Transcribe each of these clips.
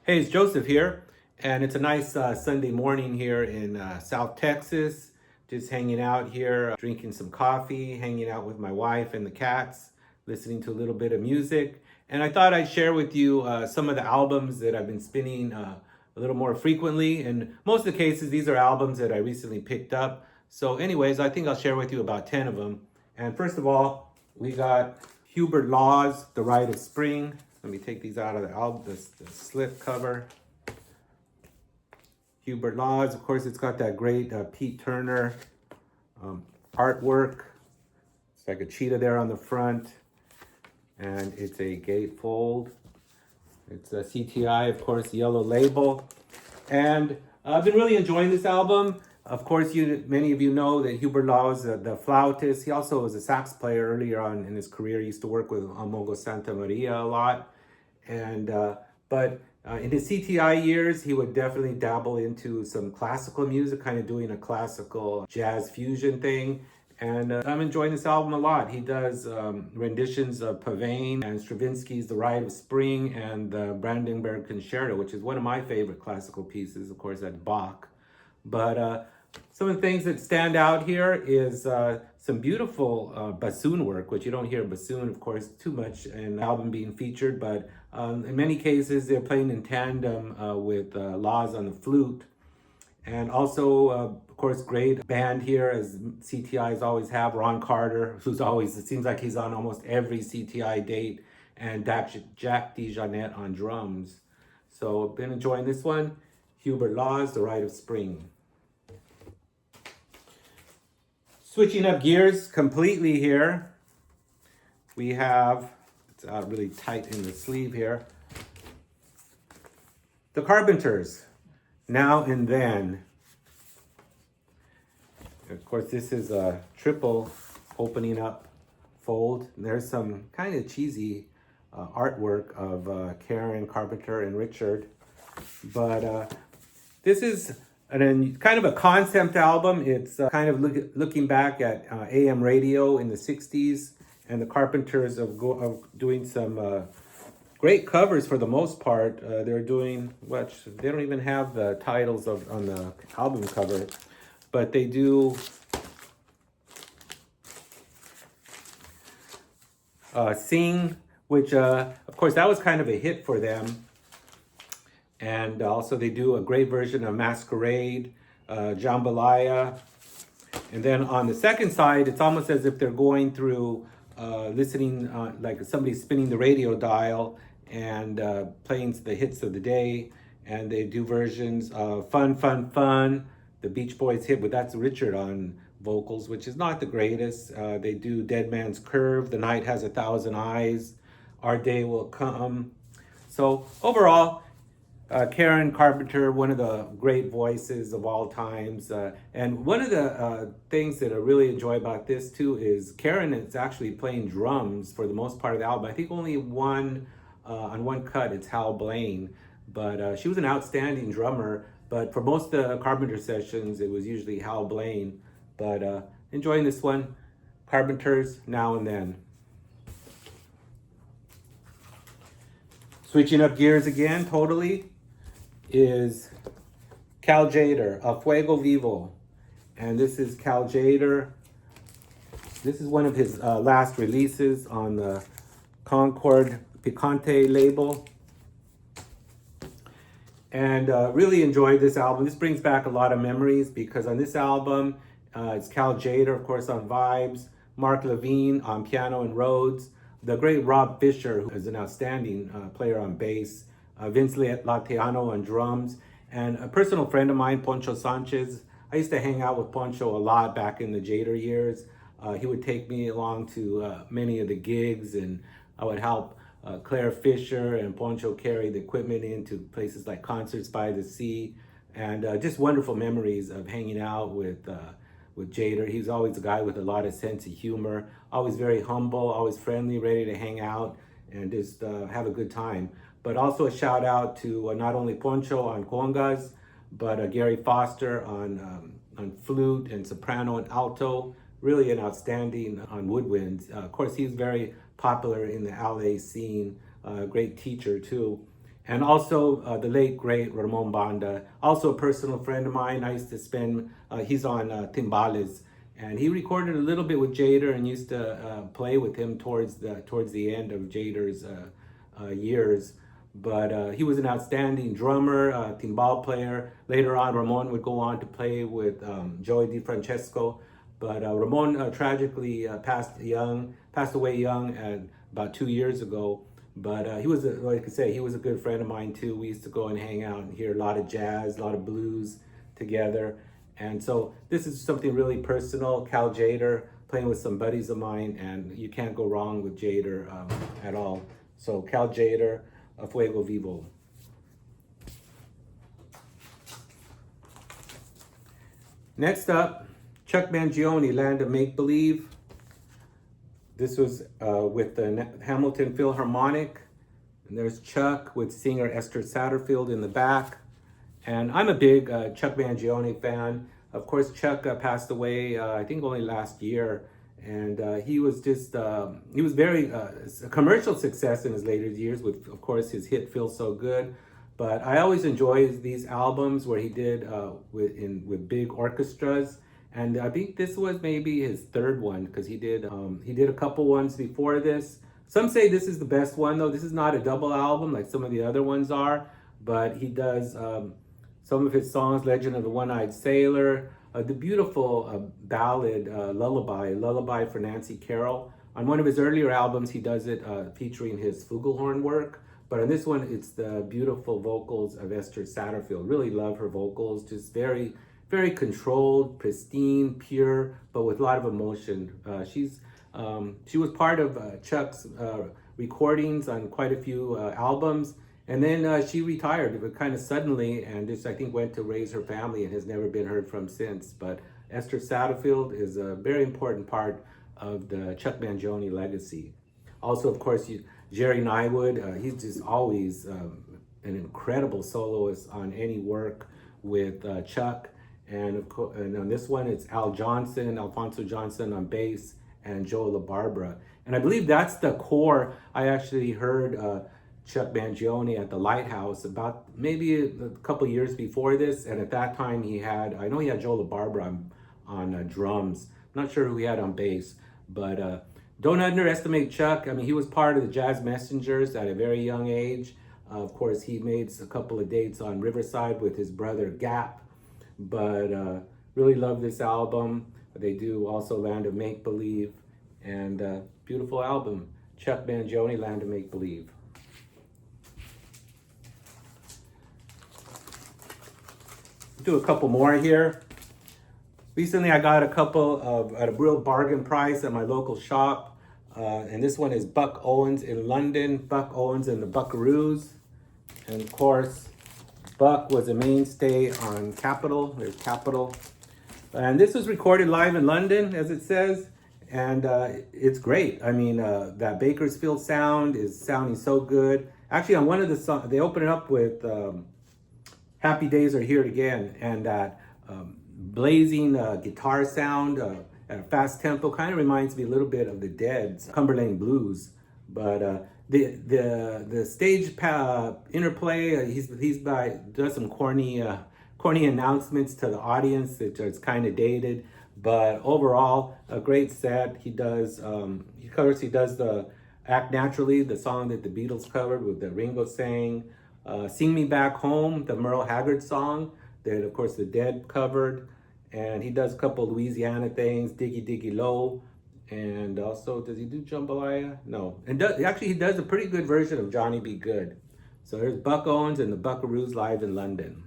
Hey, it's Joseph here, and it's a nice Sunday morning here in South Texas. Just hanging out here, drinking some coffee, hanging out with my wife and the cats, listening to a little bit of music. And I thought I'd share with you some of the albums that I've been spinning a little more frequently. In most of the cases, these are albums that I recently picked up. So, anyways, I think I'll share with you about 10 of them. And first of all, we got Hubert Law's The Rite of Spring. Let me take these out of the album, the slip cover. Hubert Laws, of course, it's got that great Pete Turner artwork. It's like a cheetah there on the front, and it's a gatefold. It's a CTI, of course, yellow label. And I've been really enjoying this album. Of course, many of you know that Hubert Laws, the flautist, he also was a sax player earlier on in his career. He used to work with Amogo Santa Maria a lot. And but in his CTI years, he would definitely dabble into some classical music, kind of doing a classical jazz fusion thing. And I'm enjoying this album a lot. He does renditions of Pavane and Stravinsky's The Rite of Spring and the Brandenburg Concerto, which is one of my favorite classical pieces, of course, that's Bach. But some of the things that stand out here is some beautiful bassoon work, which you don't hear bassoon, of course, too much in the album being featured, but in many cases they're playing in tandem with Laws on the flute. And also, of course, great band here, as CTIs always have. Ron Carter, who's always, it seems like he's on almost every CTI date, and Jack DeJohnette on drums. So, been enjoying this one. Hubert Laws, The Rite of Spring. Switching up gears completely here, we have, it's really tight in the sleeve here, The Carpenters, Now and Then. Of course, this is a triple opening up fold. There's some kind of cheesy artwork of Karen Carpenter and Richard. But this is kind of a concept album. It's kind of looking back at AM radio in the 60s and the Carpenters of doing some great covers for the most part. They're doing, they don't even have the titles on the album cover, but they do Sing, which of course that was kind of a hit for them. And also they do a great version of Masquerade, Jambalaya. And then on the second side, it's almost as if they're going through listening, like somebody's spinning the radio dial and playing the hits of the day. And they do versions of Fun, Fun, Fun, the Beach Boys hit, but that's Richard on vocals, which is not the greatest. They do Dead Man's Curve, The Night Has a Thousand Eyes, Our Day Will Come. So overall, Karen Carpenter, one of the great voices of all times. And one of the things that I really enjoy about this too is Karen is actually playing drums for the most part of the album. I think only on one cut, it's Hal Blaine. But she was an outstanding drummer. But for most of the Carpenter sessions, it was usually Hal Blaine. But enjoying this one, Carpenters, Now and Then. Switching up gears again, totally, is Cal Tjader, A Fuego Vivo. And this is Cal Tjader. This is one of his last releases on the Concord Picante label. And really enjoyed this album. This brings back a lot of memories because on this album, it's Cal Tjader, of course, on vibes, Mark Levine on piano and Rhodes, the great Rob Fisher, who is an outstanding player on bass, Vince Latiano on drums, and a personal friend of mine, Poncho Sanchez. I used to hang out with Poncho a lot back in the Tjader years. He would take me along to many of the gigs, and I would help Claire Fisher and Poncho carry the equipment into places like Concerts by the Sea, and just wonderful memories of hanging out with Tjader. He's always a guy with a lot of sense of humor, always very humble, always friendly, ready to hang out and just have a good time. But also a shout out to not only Poncho on congas, but Gary Foster on flute and soprano and alto. Really an outstanding on woodwinds. Of course, he's very popular in the LA scene. Great teacher too. And also the late, great Ramon Banda, also a personal friend of mine. I used to spend, he's on timbales, and he recorded a little bit with Jader and used to play with him towards the end of Jader's years. But he was an outstanding drummer, timbal player. Later on, Ramon would go on to play with Joey DeFrancesco. But Ramon tragically passed away young, about 2 years ago. But he was, like I say, he was a good friend of mine too. We used to go and hang out and hear a lot of jazz, a lot of blues together. And so this is something really personal. Cal Jader, playing with some buddies of mine, and you can't go wrong with Jader at all. So Cal Jader, A Fuego Vivo. Next up, Chuck Mangione, Land of Make Believe. This was with the Hamilton Philharmonic. And there's Chuck with singer Esther Satterfield in the back. And I'm a big Chuck Mangione fan. Of course, Chuck passed away, I think only last year. And he was just, he was very a commercial success in his later years with, of course, his hit Feel So Good. But I always enjoy these albums where he did with big orchestras. And I think this was maybe his third one, because he did a couple ones before this. Some say this is the best one, though. This is not a double album like some of the other ones are, but he does some of his songs, Legend of the One-Eyed Sailor, the beautiful ballad, Lullaby for Nancy Carroll. On one of his earlier albums, he does it featuring his flugelhorn work, but on this one, it's the beautiful vocals of Esther Satterfield. Really love her vocals, just very, very controlled, pristine, pure, but with a lot of emotion. She was part of Chuck's recordings on quite a few albums, and then she retired, but kind of suddenly, and just I think went to raise her family and has never been heard from since. But Esther Satterfield is a very important part of the Chuck Mangione legacy. Also, of course, Jerry Nywood, he's just always an incredible soloist on any work with Chuck. And on this one, it's Alfonso Johnson on bass, and Joe LaBarbera. And I believe that's the core. I actually heard Chuck Mangione at the Lighthouse about maybe a couple years before this. And at that time I know he had Joe LaBarbera on drums. I'm not sure who he had on bass, but don't underestimate Chuck. I mean, he was part of the Jazz Messengers at a very young age. Of course, he made a couple of dates on Riverside with his brother Gap. But really love this album. They do also Land of Make Believe, and beautiful album. Chuck Mangione, Land of Make Believe. Do a couple more here. Recently I got a couple at a real bargain price at my local shop. And this one is Buck Owens in London, Buck Owens and the Buckaroos. And of course, Buck was a mainstay on Capitol. There's Capitol. And this was recorded live in London, as it says. And it's great. I mean, that Bakersfield sound is sounding so good. Actually, on one of the songs, they open it up with Happy Days Are Here Again. And that blazing guitar sound at a fast tempo kind of reminds me a little bit of the Dead's Cumberland Blues. But the stage interplay, he's does some corny announcements to the audience that it's kind of dated, but overall a great set. He does the Act Naturally, the song that the Beatles covered with the Ringo sang, Sing Me Back Home, the Merle Haggard song that of course the Dead covered, and he does a couple Louisiana things, Diggy Diggy Low. And also, does he do Jambalaya? No. And he does a pretty good version of Johnny B. Good. So there's Buck Owens and the Buckaroos live in London.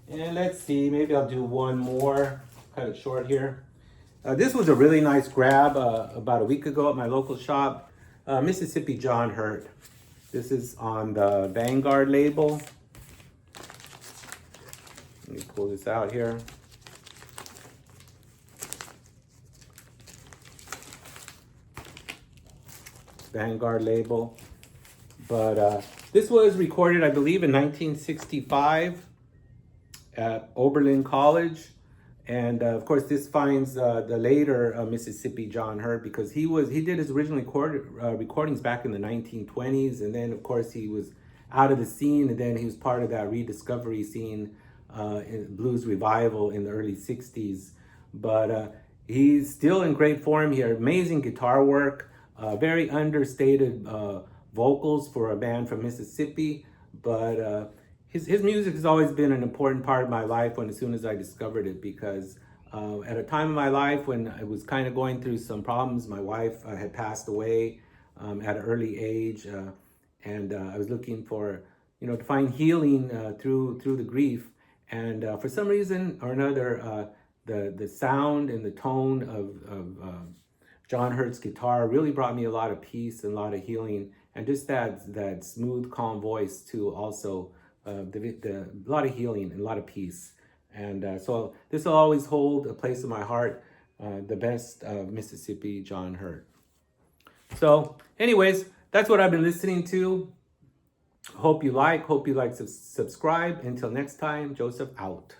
And let's see, maybe I'll do one more, cut it short here. This was a really nice grab about a week ago at my local shop. Mississippi John Hurt. This is on the Vanguard label. Let me pull this out here. Vanguard label. But this was recorded, I believe, in 1965 at Oberlin College. And of course, this finds the later Mississippi John Hurt, because he did his original recordings back in the 1920s, and then of course he was out of the scene, and then he was part of that rediscovery scene in blues revival in the early 60s. But he's still in great form here. Amazing guitar work, very understated vocals for a band from Mississippi, but his music has always been an important part of my life as soon as I discovered it, because at a time in my life when I was kind of going through some problems, my wife had passed away at an early age, and I was looking for, to find healing through the grief. And for some reason or another, the sound and the tone of John Hurt's guitar really brought me a lot of peace and a lot of healing, and just that smooth, calm voice too. Also, a lot of healing and a lot of peace. And so this will always hold a place in my heart. The best of Mississippi John Hurt. So, anyways, that's what I've been listening to. Hope you like. Subscribe. Until next time, Joseph out.